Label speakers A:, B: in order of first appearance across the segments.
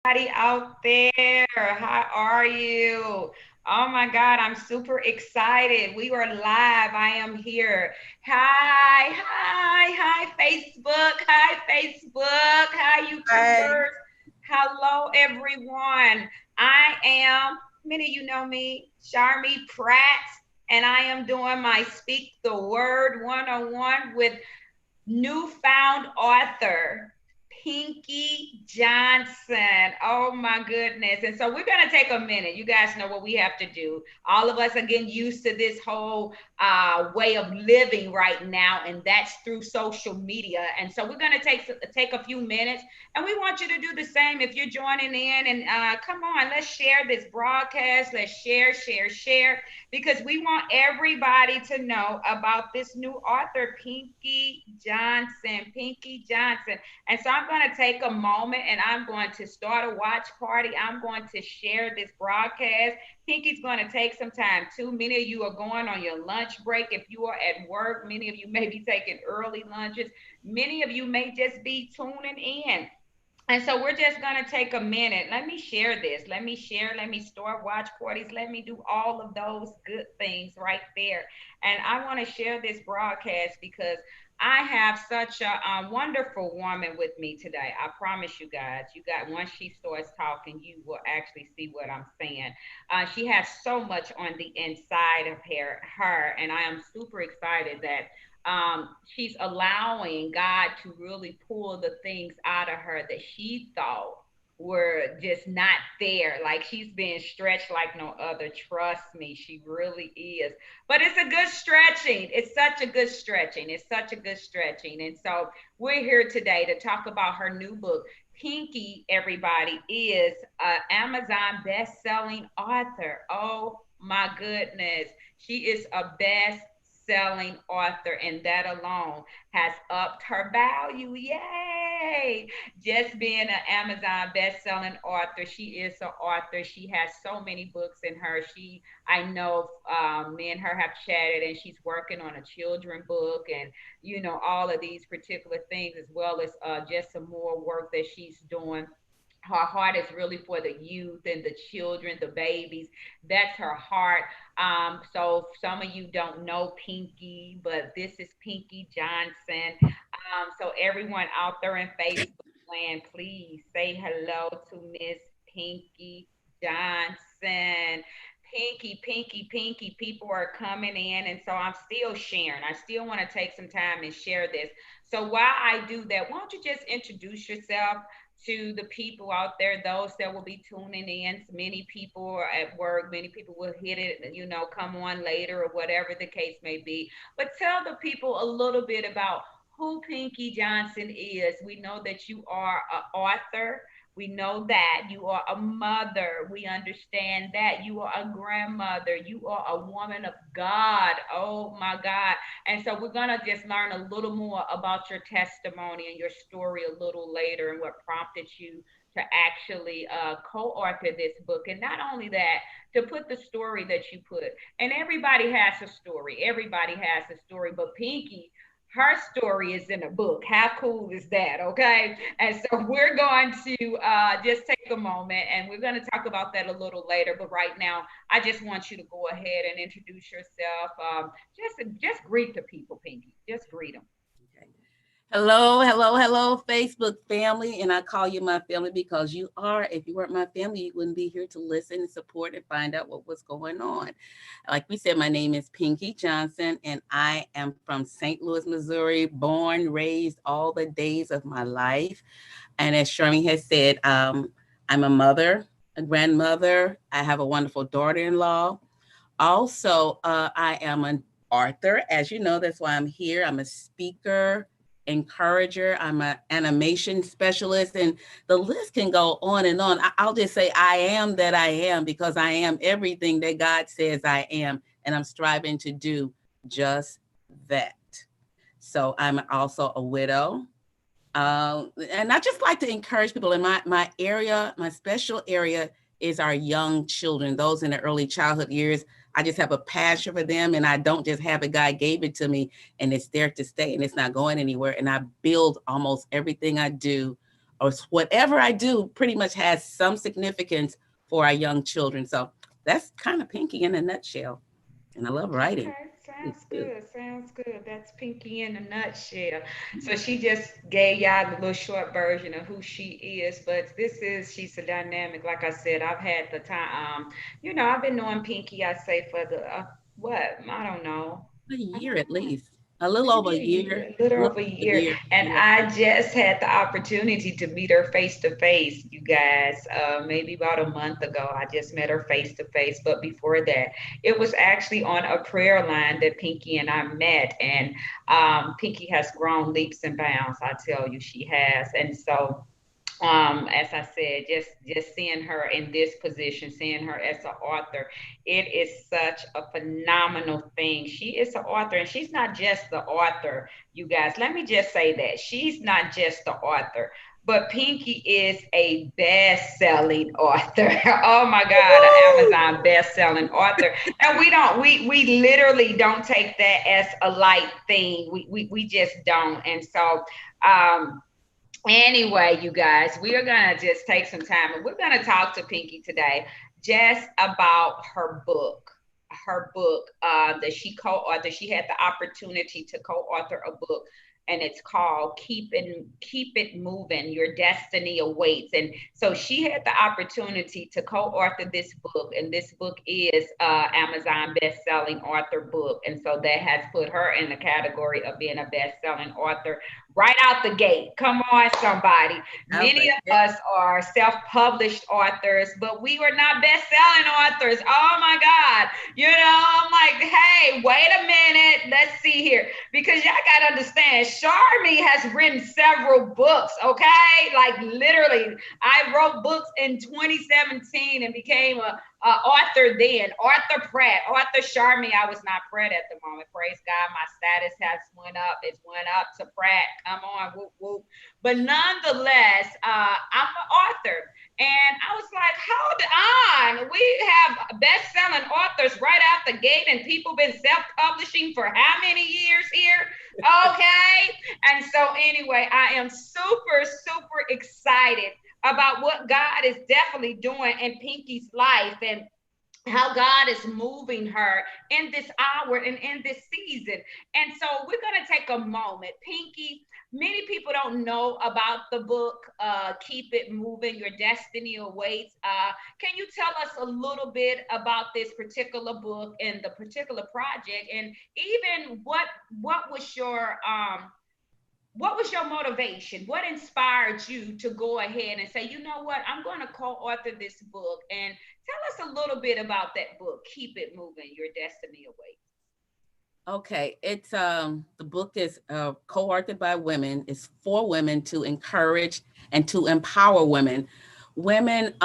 A: everybody out there. How are you? Oh my God, I'm super excited. We are live. I am here. Hi, Facebook. Hi, Facebook. Hi,
B: Hi.
A: YouTubers. Hello, everyone. I am, many of you know me, Charmy Pratt, and I am doing my Speak the Word 101 with newfound author Pinkey Johnson. Oh my goodness. And so we're going to take a minute. You guys know what we have to do. All of us are getting used to this whole way of living right now, and that's through social media. And so we're going to take a few minutes, and we want you to do the same if you're joining in. And come on, let's share this broadcast. Let's share because we want everybody to know about this new author, Pinkey Johnson. Pinkey Johnson. And so I'm going to take a moment and I'm going to start a watch party. I'm going to share this broadcast. Pinkey's going to take some time too. Many of you are going on your lunch break. If you are at work, many of you may be taking early lunches. Many of you may just be tuning in. And so we're just going to take a minute. Let me share this. Let me share. Let me start watch parties. Let me do all of those good things right there. And I want to share this broadcast because I have such a wonderful woman with me today. I promise you guys. You got once she starts talking, you will actually see what I'm saying. She has so much on the inside of her, and I am super excited that she's allowing God to really pull the things out of her that she thought were just not there. Like she's being stretched like no other. Trust me, she really is. But it's a good stretching. It's such a good stretching. It's such a good stretching. And so we're here today to talk about her new book. Pinkey, everybody, is an Amazon best-selling author. Oh my goodness. She is a best-selling author, and that alone has upped her value. Yay! Just being an Amazon best-selling author, she is an author. She has so many books in her. I know, me and her have chatted, and she's working on a children book, and all of these particular things, as well as just some more work that she's doing. Her heart is really for the youth and the children, the babies. That's her heart. So some of you don't know Pinkey, but this is Pinkey Johnson. So everyone out there in Facebook land, please say hello to Miss Pinkey Johnson. Pinky, people are coming in, and so I'm still sharing. I still want to take some time and share this. So while I do that, why don't you just introduce yourself to the people out there, those that will be tuning in. Many people are at work, many people will hit it, come on later or whatever the case may be. But tell the people a little bit about who Pinkey Johnson is. We know that you are an author. We know that you are a mother. We understand that you are a grandmother. You are a woman of God. Oh my God. And so we're going to just learn a little more about your testimony and your story a little later and what prompted you to actually co-author this book. And not only that, to put the story that you put. And everybody has a story. Everybody has a story. But Pinky, her story is in a book. How cool is that? Okay. And so we're going to just take a moment and we're going to talk about that a little later. But right now, I just want you to go ahead and introduce yourself. Just greet the people, Pinky. Just greet them.
B: Okay. Hello, Facebook family. And I call you my family because you are. If you weren't my family, you wouldn't be here to listen and support and find out what was going on. Like we said, my name is Pinky Johnson, and I am from St. Louis, Missouri, born, raised all the days of my life. And as Shermy has said, I'm a mother, a grandmother. I have a wonderful daughter in law. Also, I am an author. As you know, that's why I'm here. I'm a speaker, encourager. I'm an animation specialist, and the list can go on and on. I'll just say I am that I am because I am everything that God says I am, and I'm striving to do just that. So I'm also a widow. And I just like to encourage people in my area, my special area is our young children, those in the early childhood years. I just have a passion for them, and I don't just have it. God gave it to me, and it's there to stay, and it's not going anywhere. And I build almost everything I do or whatever I do pretty much has some significance for our young children. So that's kind of Pinky in a nutshell. And I love writing.
A: Okay,
B: It's
A: sounds
B: good.
A: good. Sounds good. That's Pinky in a nutshell. So she just gave y'all the little short version of who she is, but she's a dynamic. Like I said, I've had the time. I've been knowing Pinky. I say for the what? I don't know.
B: A
A: I
B: year at
A: don't know,
B: least. A little over
A: maybe
B: a
A: a
B: year.
A: year, a
B: A
A: little
B: little
A: over a
B: over a
A: year.
B: year.
A: And
B: Yeah.
A: I just had the opportunity to meet her face to face, you guys. Maybe about a month ago, I just met her face to face. But before that, it was actually on a prayer line that Pinky and I met. And Pinky has grown leaps and bounds. I tell you, she has. And so as I said, just seeing her in this position, seeing her as an author, it is such a phenomenal thing. She is an author, and she's not just the author, you guys. Let me just say that she's not just the author. But Pinky is a best-selling author. Oh my God, an
B: Woo!
A: Amazon best-selling author. And we literally don't take that as a light thing. We just don't. And so anyway, you guys, we are going to just take some time and we're going to talk to Pinky today just about her book. Her book that she co-authored. She had the opportunity to co-author a book, and it's called Keep It Moving. Your Destiny Awaits. And so she had the opportunity to co-author this book, and this book is Amazon best-selling author book. And so that has put her in the category of being a best-selling author right out the gate. Come on, somebody.
B: I'll
A: Many
B: take
A: of
B: it.
A: us are self published authors, but we were not best selling authors. Oh my God. I'm like, hey, wait a minute. Let's see here. Because y'all got to understand, Charmy has written several books, okay? Like literally, I wrote books in 2017 and became a author then, Arthur Pratt, Arthur Sharmy. I was not Pratt at the moment. Praise God, my status has went up. It's went up to Pratt. Come on, whoop whoop. But nonetheless, I'm an author, and I was like, hold on, we have best-selling authors right out the gate, and people been self-publishing for how many years here? Okay, and so anyway, I am super super excited about what God is definitely doing in Pinky's life and how God is moving her in this hour and in this season. And so we're going to take a moment. Pinky, many people don't know about the book, Keep It Moving, Your Destiny Awaits. Can you tell us a little bit about this particular book and the particular project, and even what was your motivation? What inspired you to go ahead and say, you know what, I'm going to co-author this book? And tell us a little bit about that book, Keep It Moving, Your Destiny Awaits.
B: Okay, it's the book is co-authored by women. It's for women to encourage and to empower women. Women,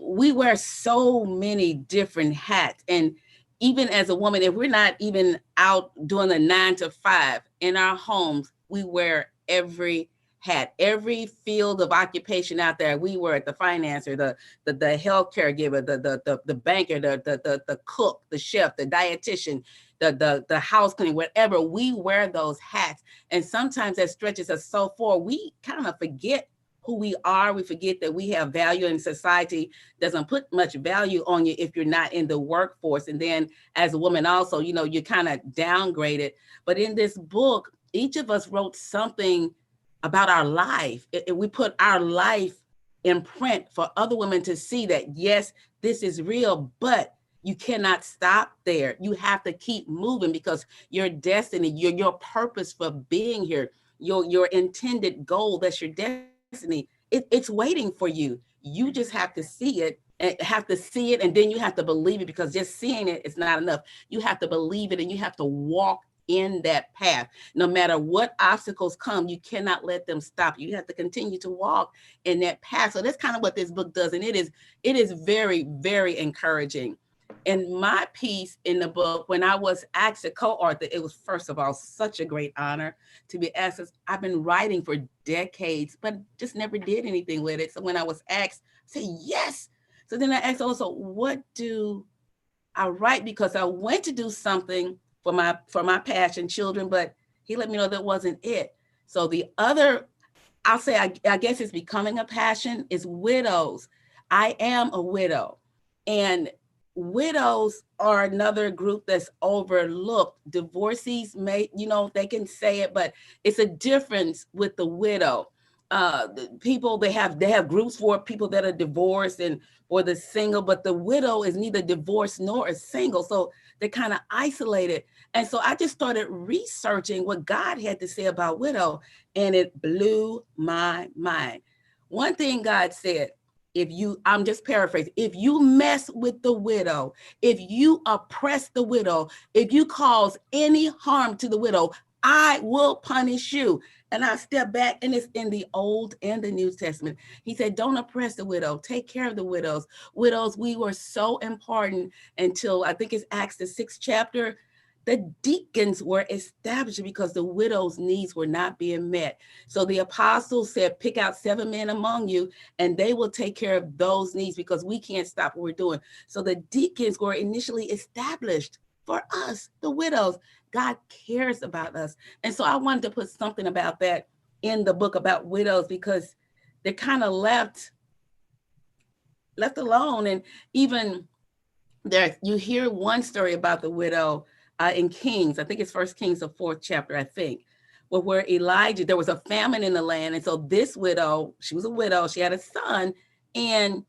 B: we wear so many different hats, and even as a woman, if we're not even out doing the 9 to 5 in our homes, we wear every hat, every field of occupation out there. We wear it: the financer, the healthcare giver, the banker, the cook, the chef, the dietitian, the house cleaning, whatever. We wear those hats, and sometimes that stretches us so far we kind of forget who we are. We forget that we have value, and society doesn't put much value on you if you're not in the workforce. And then as a woman also, you kind of downgraded. But in this book, each of us wrote something about our life. We put our life in print for other women to see that, yes, this is real, but you cannot stop there. You have to keep moving, because your destiny, your purpose for being here, your intended goal, that's your destiny. It's waiting for you. You just have to see it, and and then you have to believe it, because just seeing it is not enough. You have to believe it, and you have to walk in that path. No matter what obstacles come, you cannot let them stop you. You have to continue to walk in that path. So that's kind of what this book does, and it is very, very encouraging. And my piece in the book, when I was asked to co-author, it was, first of all, such a great honor to be asked. I've been writing for decades, but just never did anything with it. So when I was asked, I said yes. So then I asked also, what do I write? Because I went to do something for my passion, children, but he let me know that wasn't it. So the other I'll say, I guess it's becoming a passion, is widows. I am a widow. And widows are another group that's overlooked. Divorcees may, they can say it, but it's a difference with the widow. People, they have groups for people that are divorced and or the single, but the widow is neither divorced nor a single. So they're kind of isolated. And so I just started researching what God had to say about widow, and it blew my mind. One thing God said, I'm just paraphrasing, if you mess with the widow, if you oppress the widow, if you cause any harm to the widow, I will punish you. And I step back, and it's in the Old and the New Testament. He said, don't oppress the widow, take care of the widows. Widows, we were so important until I think it's Acts, the 6th chapter. The deacons were established because the widow's needs were not being met. So the apostles said, pick out 7 men among you, and they will take care of those needs because we can't stop what we're doing. So the deacons were initially established for us, the widows. God cares about us. And so I wanted to put something about that in the book about widows, because they're kind of left alone. And even there, you hear one story about the widow in Kings. I think it's First Kings, the 4th chapter, I think, where Elijah, there was a famine in the land. And so this widow, she was a widow, she had a son, and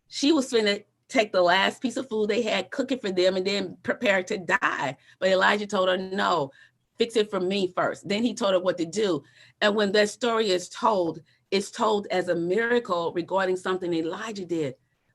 B: she was going to take the last piece of food they had, cook it for them, and then prepare to die. But Elijah told her, no, fix it for me first. Then he told her what to do. And when that story is told, it's told as a miracle regarding something Elijah did.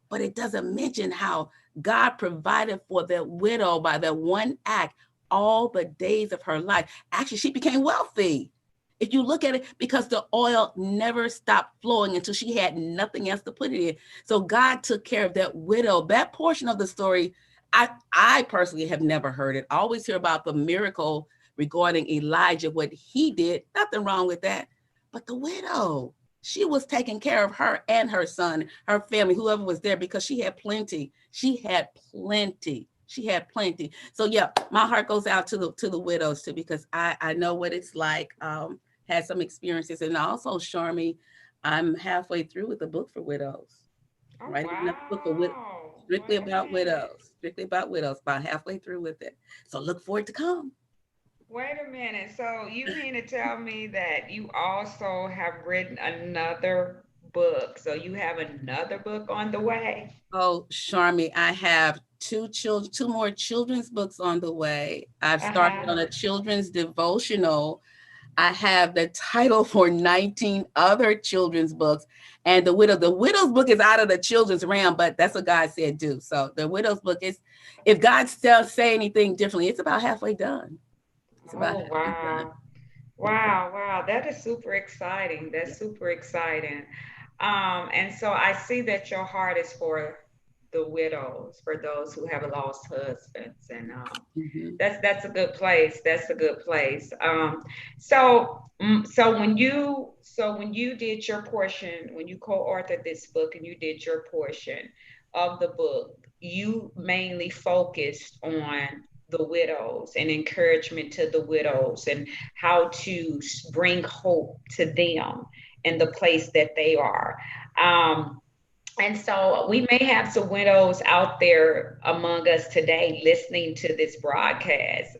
B: But it doesn't mention how God provided for that widow by that one act all the days of her life. Actually, she became wealthy. If you look at it, because the oil never stopped flowing until she had nothing else to put it in. So God took care of that widow. That portion of the story, I personally have never heard it. I always hear about the miracle regarding Elijah, what he did. Nothing wrong with that. But the widow, she was taking care of her and her son, her family, whoever was there, because she had plenty. She had plenty. She had plenty. So yeah, my heart goes out to the widows too, because I know what it's like. Had some experiences, and also, Charmy, I'm halfway through with the book for widows.
A: Oh,
B: Writing another book for
A: wow.
B: strictly
A: Wait a
B: about
A: minute.
B: widows, strictly about widows. About halfway through with it, so look for it to come.
A: Wait a minute. So you mean to tell me that you also have written another book? So you have another book on the way?
B: Oh, Charmy, I have two more children's books on the way. I've started
A: Uh-huh.
B: on a children's devotional. I have the title for 19 other children's books. And the widow's book is out of the children's realm, but that's what God said do. So the widow's book is, if God still say anything differently, it's about halfway done. It's about
A: Oh,
B: halfway done.
A: wow. Wow, wow. That is super exciting.
B: Yeah.
A: That's super exciting. And so I see that your heart is for the widows, for those who have lost husbands, and
B: Mhm.
A: that's a good place. That's a good place. So when you did your portion, when you co-authored this book and you did your portion of the book, you mainly focused on the widows and encouragement to the widows and how to bring hope to them in the place that they are. Um, and so we may have some widows out there among us today listening to this broadcast.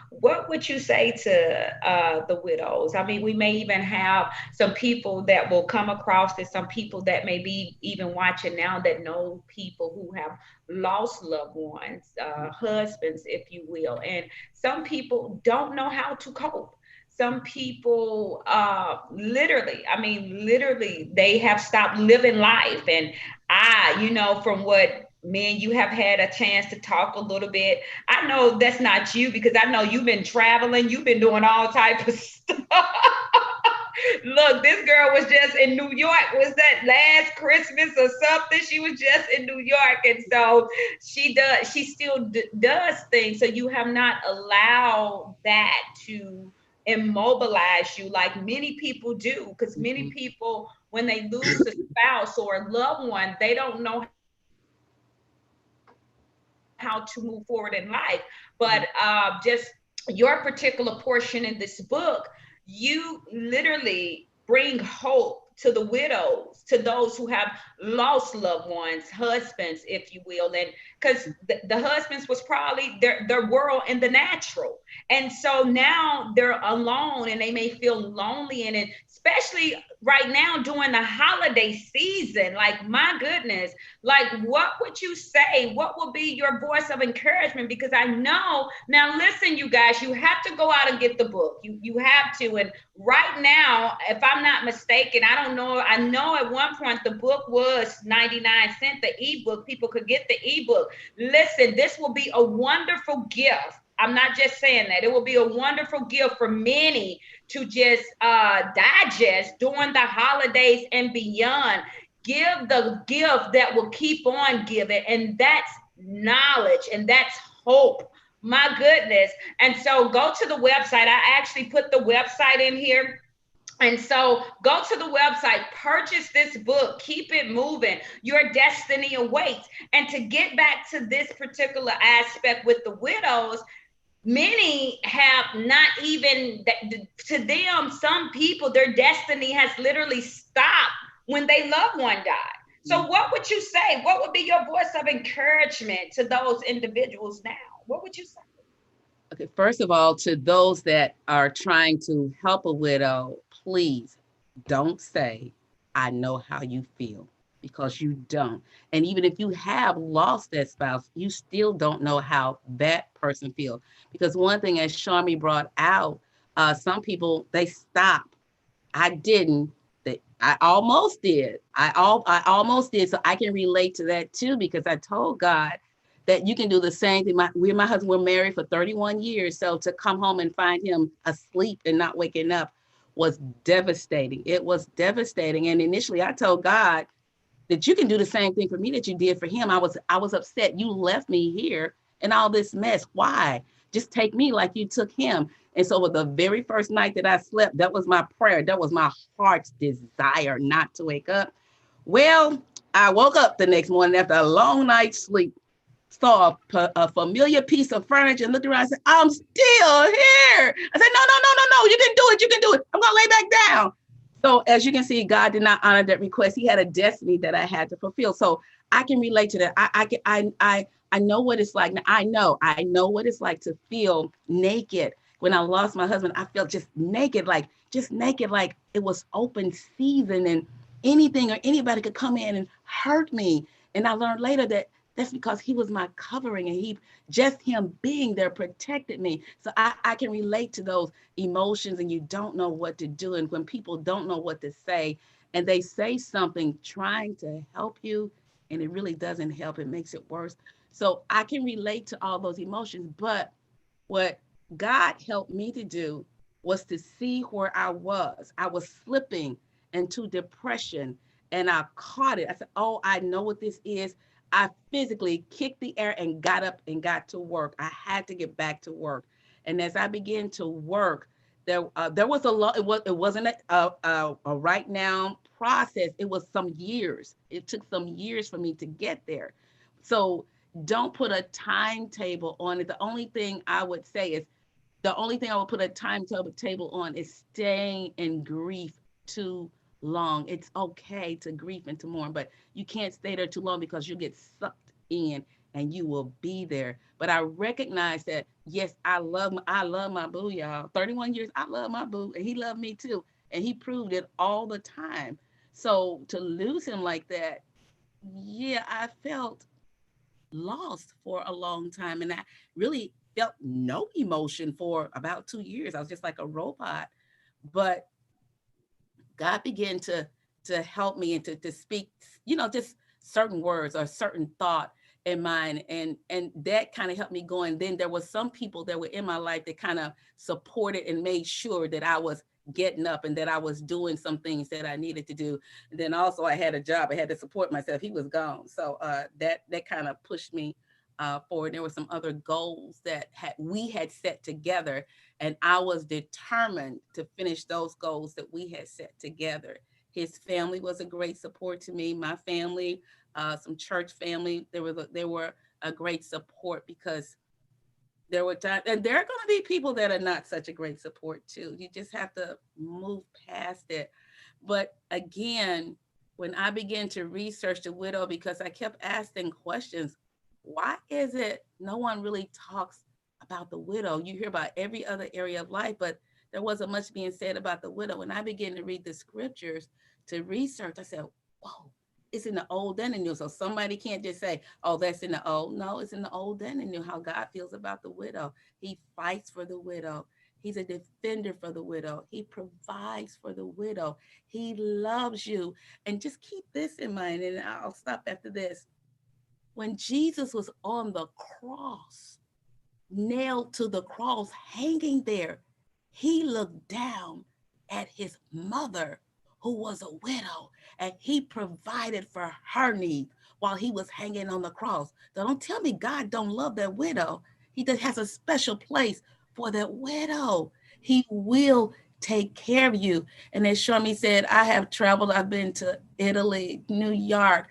A: What would you say to the widows? I mean, we may even have some people that will come across this, some people that may be even watching now that know people who have lost loved ones, husbands, if you will. And some people don't know how to cope. Some people literally, I mean, literally, they have stopped living life. And from what me and you have had a chance to talk a little bit, I know that's not you because I know you've been traveling, you've been doing all type of stuff. Look, this girl was just in New York. Was that last Christmas or something? She was just in New York, and so she still does things. So you have not allowed that to immobilize you like many people do, because many
B: Mhm.
A: people, when they lose a spouse or a loved one, they don't know how to move forward in life. But just your particular portion in this book, you literally bring hope to the widows, to those who have lost loved ones, husbands, if you will. And because the husbands was probably their world in the natural. And so now they're alone and they may feel lonely in it, especially right now during the holiday season. Like, my goodness, like, what would you say? What will be your voice of encouragement? Because I know now, listen, you guys, you have to go out and get the book. You have to. And right now, if I'm not mistaken, I don't know. I know at one point the book was 99 cents, the ebook. People could get the ebook. Listen, this will be a wonderful gift. I'm not just saying that. It will be a wonderful gift for many to just digest during the holidays and beyond. Give the gift that will keep on giving, and that's knowledge and that's hope. My goodness. And so go to the website. I actually put the website in here. And so go to the website, purchase this book, keep it moving. Your destiny awaits. And to get back to this particular aspect with the widows, many have not even, to them, some people, their destiny has literally stopped when their loved one died. So, what would you say? What would be your voice of encouragement to those individuals now? What would you say?
B: Okay, first of all, to those that are trying to help a widow, please don't say, I know how you feel, because you don't. And even if you have lost that spouse, you still don't know how that person feels. Because one thing, as Sharmi brought out, some people, they stop. I didn't. I almost did. I almost did. So I can relate to that too, because I told God that you can do the same thing. My husband were married for 31 years. So to come home and find him asleep and not waking up was devastating. It was devastating. And initially I told God that you can do the same thing for me that you did for him. I was upset. You left me here in all this mess. Why? Just take me like you took him. And so with the very first night that I slept, that was my prayer. That was my heart's desire not to wake up. Well, I woke up the next morning after a long night's sleep, saw a familiar piece of furniture and looked around and said, I'm still here. I said, no, no, no, no, no, you can do it. You can do it. I'm going to lay back down. So as you can see, God did not honor that request. He had a destiny that I had to fulfill. So I can relate to that. I know what it's like. Now, I know what it's like to feel naked. When I lost my husband, I felt just naked, like it was open season and anything or anybody could come in and hurt me. And I learned later that that's because he was my covering, and just him being there protected me. So I can relate to those emotions, and you don't know what to do. And when people don't know what to say and they say something trying to help you and it really doesn't help, it makes it worse. So I can relate to all those emotions. But what God helped me to do was to see where I was. I was slipping into depression and I caught it. I said, oh, I know what this is. I physically kicked the air and got up and got to work. I had to get back to work. And as I began to work, there was a lot. It wasn't a right now process. It was some years. It took some years for me to get there. So don't put a timetable on it. The only thing I would put a timetable on is staying in grief too long. It's okay to grieve and to mourn, but you can't stay there too long because you'll get sucked in and you will be there. But I recognize that yes, I love my boo, y'all. 31 years, I love my boo, and he loved me too. And he proved it all the time. So to lose him like that, yeah, I felt lost for a long time. And I really felt no emotion for about 2 years. I was just like a robot. But God began to help me and to speak, just certain words or certain thought in mind. And that kind of helped me go. And then there was some people that were in my life that kind of supported and made sure that I was getting up and that I was doing some things that I needed to do. And then also I had a job. I had to support myself. He was gone. So that kind of pushed me forward. There were some other goals that we had set together, and I was determined to finish those goals that we had set together. His family was a great support to me. My family, some church family, they were a great support, because there were times, and there are going to be people that are not such a great support too. You just have to move past it. But again, when I began to research the widow, because I kept asking questions, why is it no one really talks about the widow? You hear about every other area of life, but there wasn't much being said about the widow. When I began to read the scriptures to research, I said, whoa, it's in the old and the new. So somebody can't just say, oh, that's in the old. No, it's in the old and the new, how God feels about the widow. He fights for the widow. He's a defender for the widow. He provides for the widow. He loves you. And just keep this in mind, and I'll stop after this. When Jesus was on the cross, nailed to the cross, hanging there, he looked down at his mother, who was a widow, and he provided for her needs while he was hanging on the cross. So don't tell me God don't love that widow. He just has a special place for that widow. He will take care of you. And as Sharmi said, I have traveled. I've been to Italy, New York,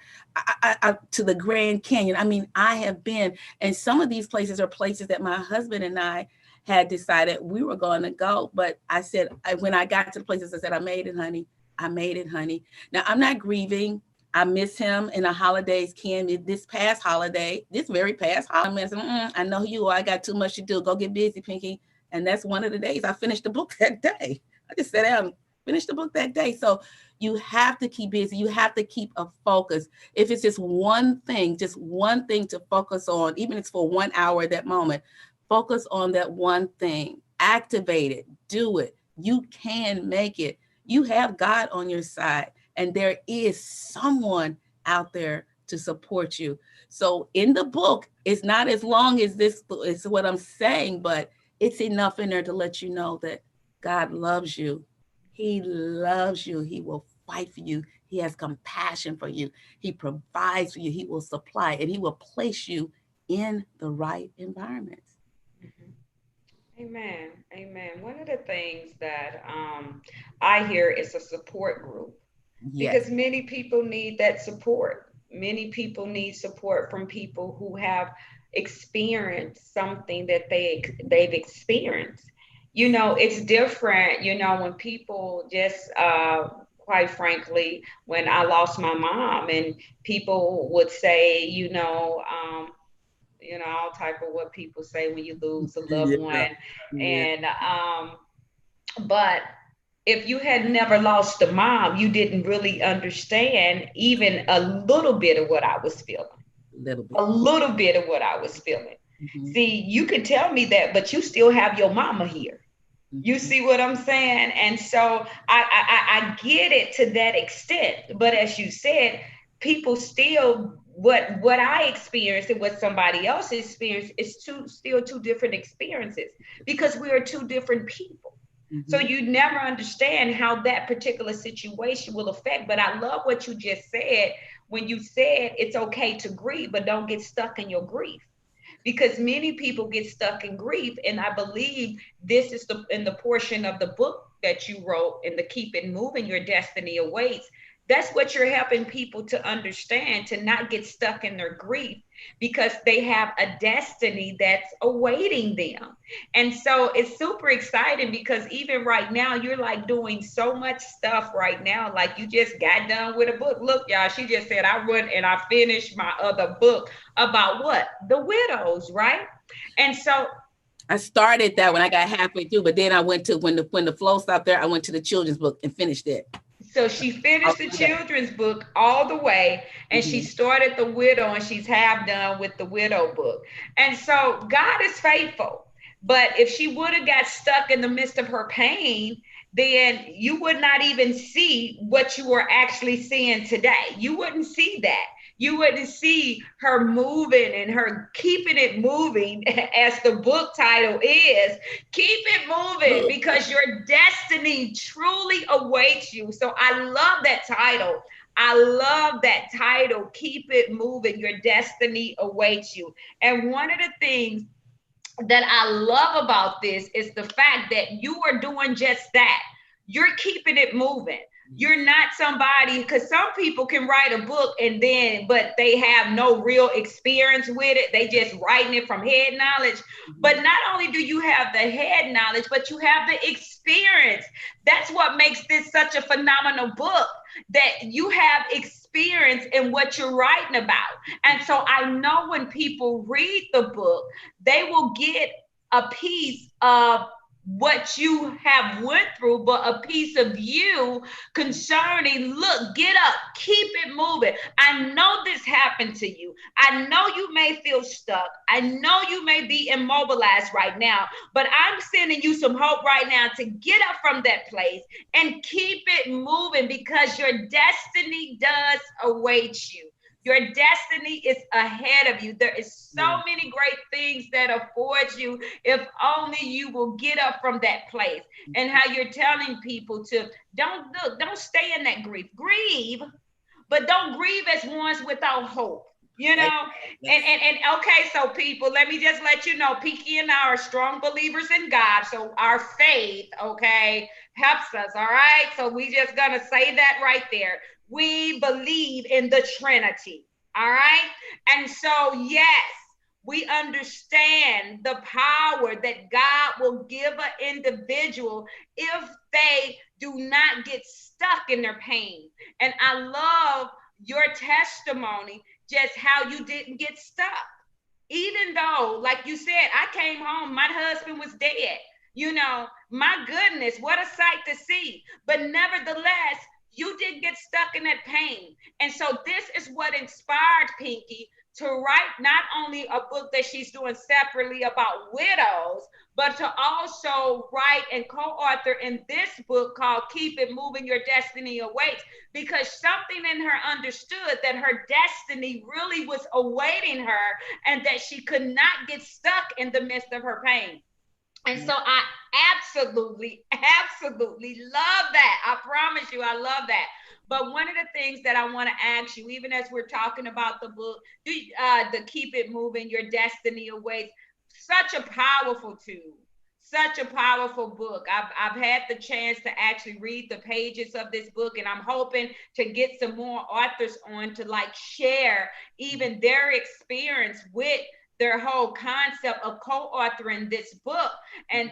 B: to the Grand Canyon. I mean, I have been, and some of these places are places that my husband and I had decided we were going to go. But I said, when I got to the places, I said, I made it, honey. I made it, honey. Now, I'm not grieving. I miss him in the holidays, Ken. This past holiday, this very past holiday, I said, I know you are. I got too much to do. Go get busy, Pinky. And that's one of the days I finished the book that day. I just sat down and finished the book that day. So you have to keep busy. You have to keep a focus. If it's just one thing to focus on, even if it's for 1 hour at that moment, focus on that one thing. Activate it. Do it. You can make it. You have God on your side, and there is someone out there to support you. So in the book, it's not as long as this is what I'm saying, but it's enough in there to let you know that God loves you. He loves you. He will fight for you. He has compassion for you. He provides for you. He will supply, and he will place you in the right environments.
A: Mhm. Amen. Amen. One of the things that I hear is a support group,
B: Yes.
A: because many people need that support. Many people need support from people who have experienced something that they've experienced. It's different. When people just quite frankly, when I lost my mom, and people would say, all type of what people say when you lose a loved
B: Yeah.
A: one,
B: Yeah.
A: and but if you had never lost a mom, you didn't really understand even a little bit of what I was feeling.
B: A little
A: A
B: bit.
A: little bit of what I was feeling.
B: Mm-hmm.
A: See, you could tell me that, but you still have your mama here. You
B: Mm-hmm.
A: see what I'm saying? And so I get it to that extent. But as you said, people still, what I experienced and what somebody else experienced is still two different experiences, because we are two different people. So
B: Mm-hmm.
A: you never understand how that particular situation will affect. But I love what you just said when you said it's okay to grieve, but don't get stuck in your grief, because many people get stuck in grief. And I believe this is in the portion of the book that you wrote, in the Keep It Moving, Your Destiny Awaits. That's what you're helping people to understand, to not get stuck in their grief, because they have a destiny that's awaiting them. And so it's super exciting, because even right now, you're like doing so much stuff right now. Like, you just got done with a book. Look, y'all, she just said, I went and I finished my other book about what? The widows, right? And so,
B: I started that when I got halfway through, but then I went to when the flow stopped there. I went to the children's book and finished it.
A: she
B: I'll
A: finished the
B: do that.
A: children's book all the way, and she
B: Mm-hmm.
A: started the widow, and she's half done with the widow book. And so God is faithful. But if she would have got stuck in the midst of her pain, then you would not even see what you are actually seeing today. You wouldn't see that. You wouldn't see her moving and her keeping it moving, as the book title is. Keep it moving, because your destiny truly awaits you. So I love that title. I love that title. Keep it moving. Your destiny awaits you. And one of the things that I love about this is the fact that you are doing just that. You're keeping it moving. You're not somebody, because some people can write a book and then, but they have no real experience with it. They just writing it from head knowledge.
B: Mhm.
A: But not only do you have the head knowledge, but you have the experience. That's what makes this such a phenomenal book, that you have experience in what you're writing about. And so I know when people read the book, they will get a piece of what you have went through, but a piece of you concerning, look, get up, keep it moving. I know this happened to you. I know you may feel stuck. I know you may be immobilized right now, but I'm sending you some hope right now to get up from that place and keep it moving, because your destiny does await you. Your destiny is ahead of you. There is so
B: Yeah.
A: many great things that afford you if only you will get up from that place. And how you're telling people to don't stay in that grief. Grieve, but don't grieve as ones without hope. You
B: Hey,
A: know,
B: yes.
A: and okay, so people, let me just let you know, Pinky and I are strong believers in God, so our faith, okay, helps us. All right, so we just gonna say that right there. We believe in the Trinity. All right, and so yes, we understand the power that God will give an individual if they do not get stuck in their pain. And I love your testimony, just how you didn't get stuck. Even though, like you said, I came home, my husband was dead. My goodness, what a sight to see. But nevertheless, you didn't get stuck in that pain. And so, this is what inspired Pinky to write not only a book that she's doing separately about widows, but to also write and co author in this book called Keep It Moving, Your Destiny Awaits, because something in her understood that her destiny really was awaiting her, and that she could not get stuck in the midst of her pain. And
B: Yeah.
A: so I absolutely, absolutely love that. I promise you, I love that. But one of the things that I want to ask you, even as we're talking about the book, the Keep It Moving, Your Destiny Awaits, such a powerful tool, such a powerful book. I've had the chance to actually read the pages of this book, and I'm hoping to get some more authors on to like share even their experience with their whole concept of co-authoring this book. And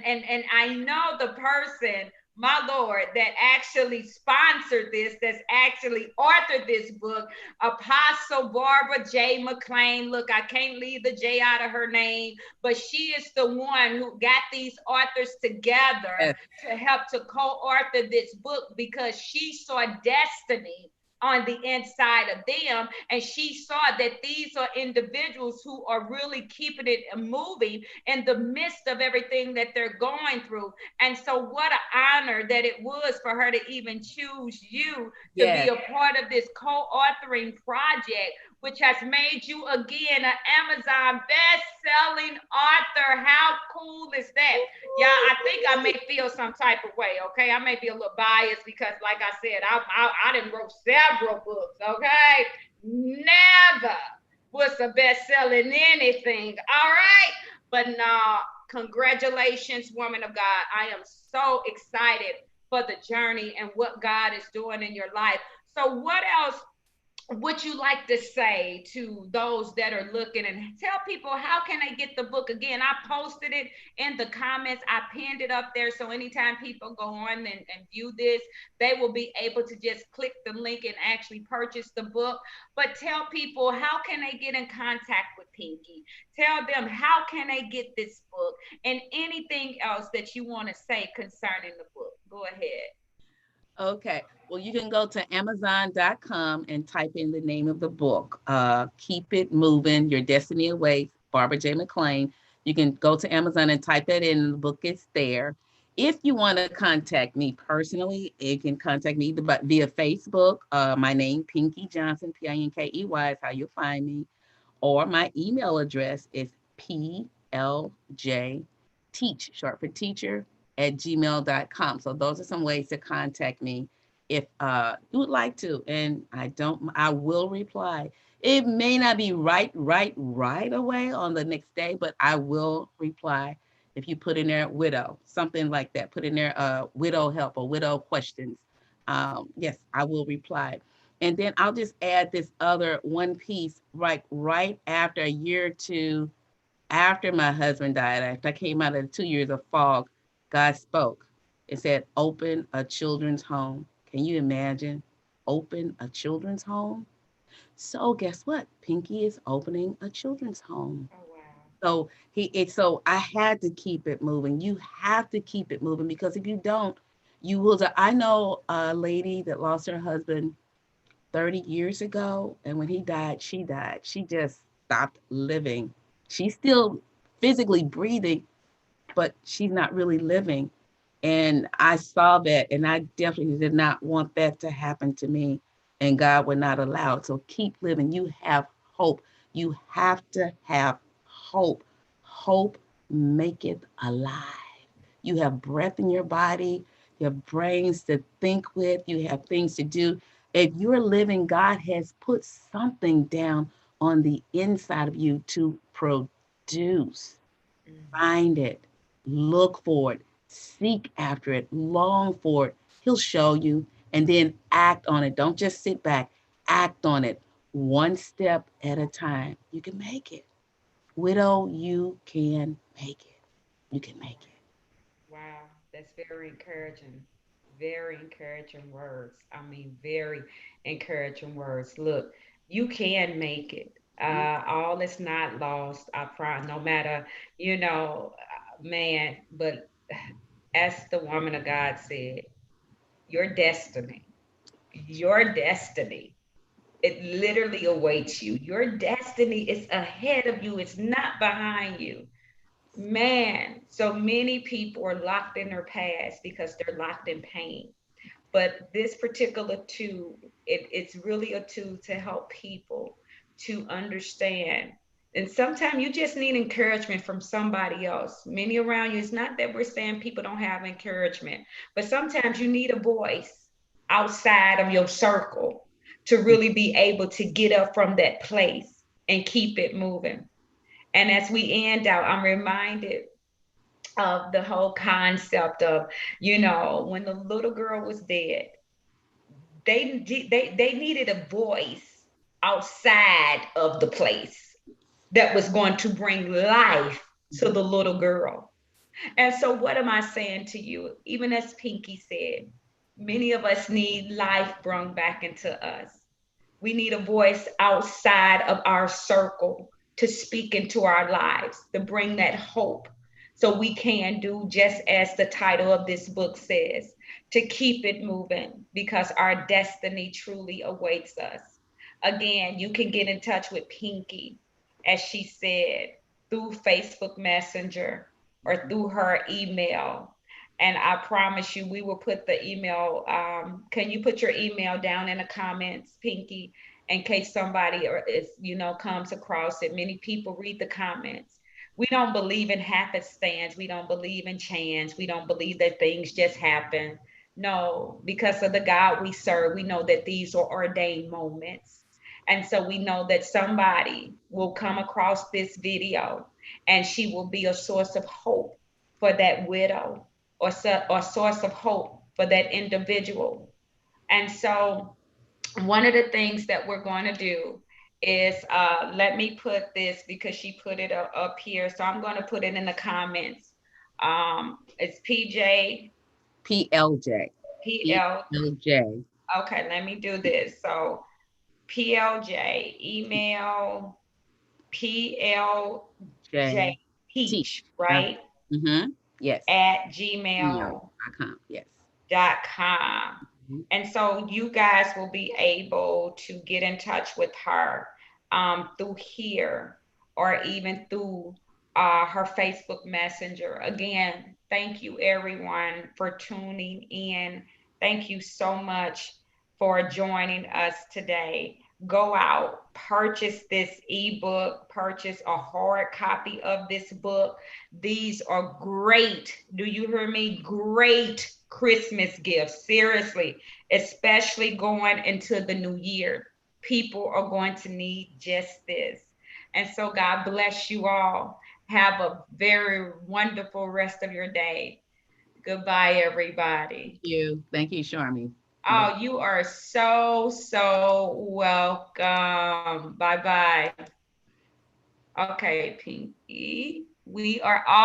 A: I know the person, my Lord, that actually sponsored this, that's actually authored this book, Apostle Barbara J. McLean. Look, I can't leave the J out of her name, but she is the one who got these authors together
B: Yes.
A: to help to co-author this book, because she saw destiny on the inside of them. And she saw that these are individuals who are really keeping it moving in the midst of everything that they're going through. And so, what an honor that it was for her to even choose you to be
B: Yes.
A: a part of this co authoring project, which has made you again an Amazon best-selling author. How cool is that? Yeah, I think I may feel some type of way. Okay, I may be a little biased because, like I said, I didn't wrote several books. Okay, never was a best-selling anything. All right, but no, congratulations, woman of God. I am so excited for the journey and what God is doing in your life. So, what else would you like to say to those that are looking, and tell people how can they get the book? Again, I posted it in the comments, I pinned it up there, so anytime people go on and view this, they will be able to just click the link and actually purchase the book. But tell people, how can they get in contact with Pinky? Tell them how can they get this book, and anything else that you want to say concerning the book. Go ahead.
B: Okay. Well, you can go to Amazon.com and type in the name of the book. Keep It Moving, Your Destiny Awaits, Barbara J. McLean. You can go to Amazon and type that in, and the book is there. If you want to contact me personally, you can contact me via Facebook. My name, Pinky Johnson, Pinkey is how you'll find me. Or my email address is PLJ Teach, short for teacher, at gmail.com. So those are some ways to contact me if you would like to. And I will reply. It may not be right away on the next day, but I will reply if you put in there widow, something like that. Put in there widow help or widow questions. Yes, I will reply. And then I'll just add this other one piece, right after a year or two after my husband died, after I came out of the 2 years of fog, God spoke. It said, open a children's home. Can you imagine? Open a children's home? So guess what? Pinky is opening a children's home.
A: Oh, wow.
B: So I had to keep it moving. You have to keep it moving because if you don't, you will. I know a lady that lost her husband 30 years ago, and when he died, she died. She just stopped living. She's still physically breathing, but she's not really living. And I saw that, and I definitely did not want that to happen to me. And God would not allow it. So keep living. You have hope. You have to have hope. Hope make it alive. You have breath in your body, you have brains to think with, you have things to do. If you're living, God has put something down on the inside of you to produce.
A: Hmm.
B: Find it, look for it, seek after it, long for it. He'll show you and then act on it. Don't just sit back, act on it one step at a time. You can make it. Widow, you can make it. You can make it.
A: Wow, that's very encouraging. Very encouraging words. I mean, very encouraging words. Look, you can make it. All is not lost. I promise. No matter, man. But as the woman of God said, your destiny, your destiny, it literally awaits you. Your destiny is ahead of you. It's not behind you. Man, so many people are locked in their past because they're locked in pain. But this particular tool, it's really a tool to help people to understand. And sometimes you just need encouragement from somebody else. Many around you, it's not that we're saying people don't have encouragement, but sometimes you need a voice outside of your circle to really be able to get up from that place and keep it moving. And as we end out, I'm reminded of the whole concept of, when the little girl was dead, they needed a voice outside of the place that was going to bring life to the little girl. And so, what am I saying to you? Even as Pinky said, many of us need life brought back into us. We need a voice outside of our circle to speak into our lives, to bring that hope. So we can do just as the title of this book says, to keep it moving because our destiny truly awaits us. Again, you can get in touch with Pinky, as she said, through Facebook Messenger or through her email. And I promise you, we will put the email. Can you put your email down in the comments, Pinky, in case somebody or is comes across it? Many people read the comments. We don't believe in happenstance. We don't believe in chance. We don't believe that things just happen. No, because of the God we serve, we know that these are ordained moments. And so we know that somebody will come across this video and she will be a source of hope for that widow or source of hope for that individual. And so one of the things that we're going to do is let me put this because she put it up here. So I'm going to put it in the comments. It's PJ,
B: PLJ.
A: PL.
B: PLJ.
A: Okay, let me do this. So PLJ, email PLJ
B: J. Teach.
A: Teach,
B: Uh,
A: right?
B: yes.
A: At
B: Email.
A: gmail
B: Yes.
A: com.
B: Mhm.
A: And so you guys will be able to get in touch with her through here or even through her Facebook Messenger. Again, thank you everyone for tuning in. Thank you so much for joining us today. Go out, purchase this ebook, purchase a hard copy of this book. These are great. Do you hear me? Great Christmas gifts. Seriously, especially going into the new year. People are going to need just this. And so, God bless you all. Have a very wonderful rest of your day. Goodbye, everybody.
B: Thank you. Thank you, Charmy.
A: Oh, you are so, so welcome. Bye bye. Okay, Pinky. We are